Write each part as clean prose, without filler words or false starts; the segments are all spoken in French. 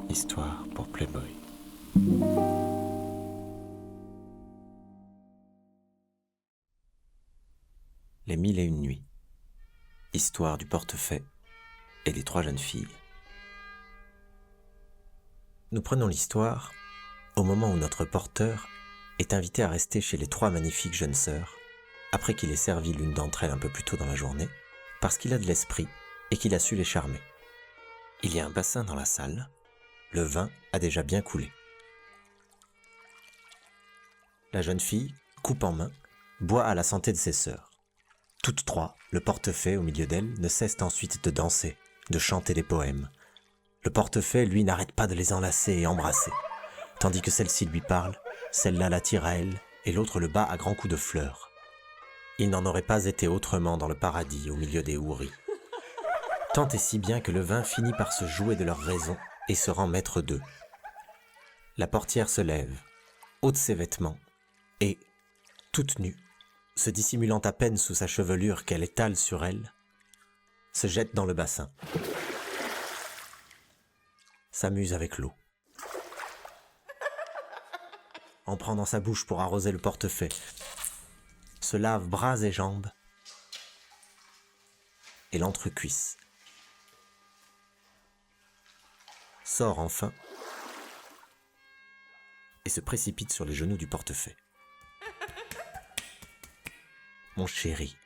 Histoire pour Playboy. Les 1001 nuits. Histoire du portefaix et des 3 jeunes filles. Nous prenons l'histoire au moment où notre porteur est invité à rester chez les 3 magnifiques jeunes sœurs, après qu'il ait servi l'une d'entre elles un peu plus tôt dans la journée, parce qu'il a de l'esprit et qu'il a su les charmer. Il y a un bassin dans la salle, le vin a déjà bien coulé. La jeune fille, coupe en main, boit à la santé de ses sœurs. Toutes 3, le portefaix au milieu d'elles, ne cessent ensuite de danser, de chanter des poèmes. Le portefaix, lui, n'arrête pas de les enlacer et embrasser. Tandis que celle-ci lui parle, celle-là l'attire à elle, et l'autre le bat à grands coups de fleurs. Il n'en aurait pas été autrement dans le paradis, au milieu des houris. Tant et si bien que le vin finit par se jouer de leur raison et se rend maître d'eux. La portière se lève, ôte ses vêtements, et, toute nue, se dissimulant à peine sous sa chevelure qu'elle étale sur elle, se jette dans le bassin. S'amuse avec l'eau. En prend dans sa bouche pour arroser le portefaix. Se lave bras et jambes et l'entrecuisse. Sort enfin et se précipite sur les genoux du portefaix. « Mon chéri,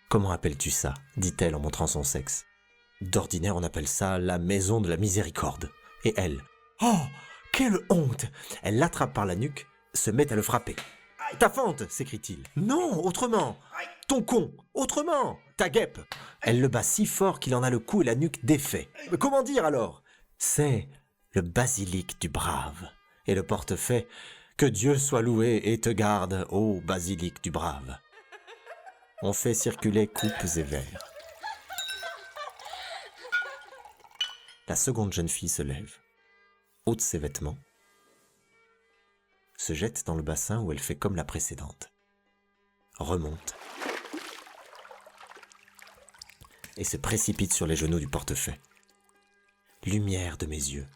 comment appelles-tu ça ?» dit-elle en montrant son sexe. « D'ordinaire, on appelle ça la maison de la miséricorde. » Et elle, « Oh, quelle honte !» Elle l'attrape par la nuque, se met à le frapper. « Ta fente !» s'écrie-t-il. « Non, autrement !»« Ton con, autrement !»« Ta guêpe !» Elle le bat si fort qu'il en a le cou et la nuque défaits. « Comment dire alors ?»« C'est le basilic du brave. » Et le portefaix, « Que Dieu soit loué et te garde, ô basilic du brave. » On fait circuler coupes et verres. La seconde jeune fille se lève, ôte ses vêtements, se jette dans le bassin où elle fait comme la précédente, remonte et se précipite sur les genoux du portefaix. « Lumière de mes yeux,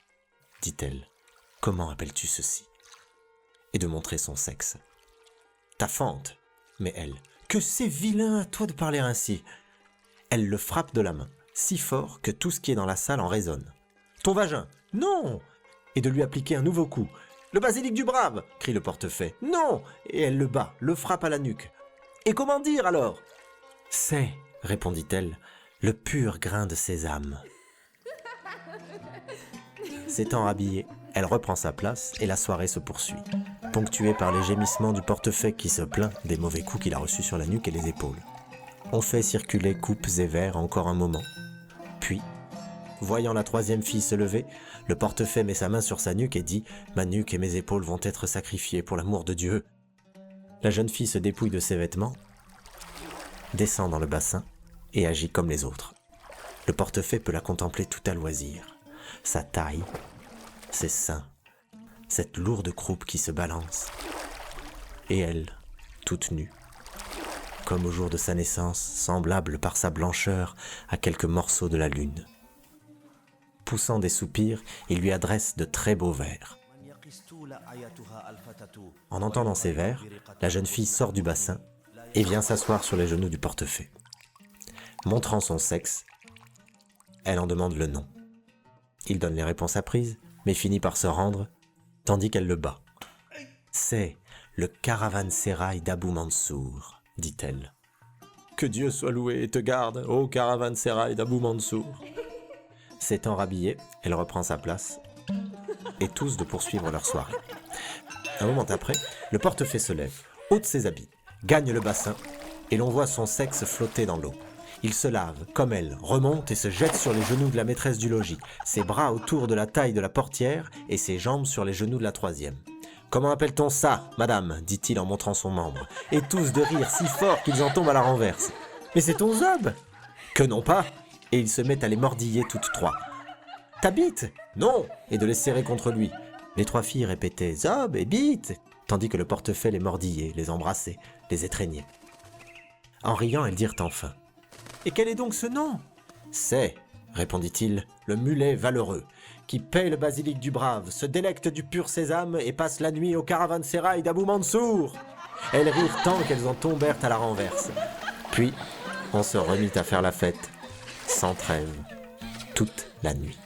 dit-elle, comment appelles-tu ceci ?» Et de montrer son sexe. « Ta fente !» Mais elle, « Que c'est vilain à toi de parler ainsi !» Elle le frappe de la main, si fort que tout ce qui est dans la salle en résonne. « Ton vagin !»« Non !» Et de lui appliquer un nouveau coup. « Le basilic du brave !» crie le portefaix. « Non !» Et elle le bat, le frappe à la nuque. « Et comment dire alors ?»« C'est, répondit-elle, le pur grain de sésame. » S'étant rhabillée, elle reprend sa place et la soirée se poursuit, ponctuée par les gémissements du portefaix qui se plaint des mauvais coups qu'il a reçus sur la nuque et les épaules. On fait circuler coupes et verres encore un moment. Puis, voyant la 3e fille se lever, le portefaix met sa main sur sa nuque et dit « Ma nuque et mes épaules vont être sacrifiées pour l'amour de Dieu. » La jeune fille se dépouille de ses vêtements, descend dans le bassin et agit comme les autres. Le portefaix peut la contempler tout à loisir. Sa taille, ses seins, cette lourde croupe qui se balance. Et elle, toute nue, comme au jour de sa naissance, semblable par sa blancheur à quelques morceaux de la lune. Poussant des soupirs, il lui adresse de très beaux vers. En entendant ces vers, la jeune fille sort du bassin et vient s'asseoir sur les genoux du portefaix. Montrant son sexe, elle en demande le nom. Il donne les réponses apprises, mais finit par se rendre, tandis qu'elle le bat. « C'est le caravansérail d'Abou Mansour, dit-elle. « Que Dieu soit loué et te garde, ô caravansérail d'Abou Mansour. » S'étant rhabillée, elle reprend sa place, et tous de poursuivre leur soirée. Un moment après, le portefaix se lève, ôte ses habits, gagne le bassin, et l'on voit son sexe flotter dans l'eau. Il se lave, comme elle, remonte et se jette sur les genoux de la maîtresse du logis, ses bras autour de la taille de la portière et ses jambes sur les genoux de la 3e. « Comment appelle-t-on ça, madame ?» dit-il en montrant son membre, et tous de rire si fort qu'ils en tombent à la renverse. « Mais c'est ton zob !»« Que non pas !» Et il se met à les mordiller toutes 3. « Ta bite !»« Non !» Et de les serrer contre lui. Les 3 filles répétaient « zob et bite !» tandis que le portefaix les mordillait, les embrassait, les étreignait. En riant, elles dirent enfin « Et quel est donc ce nom ?»« C'est, répondit-il, le mulet valeureux, qui paie le basilic du brave, se délecte du pur sésame et passe la nuit au caravansérail d'Abou Mansour. Elles rirent tant qu'elles en tombèrent à la renverse. Puis, on se remit à faire la fête, sans trêve, toute la nuit.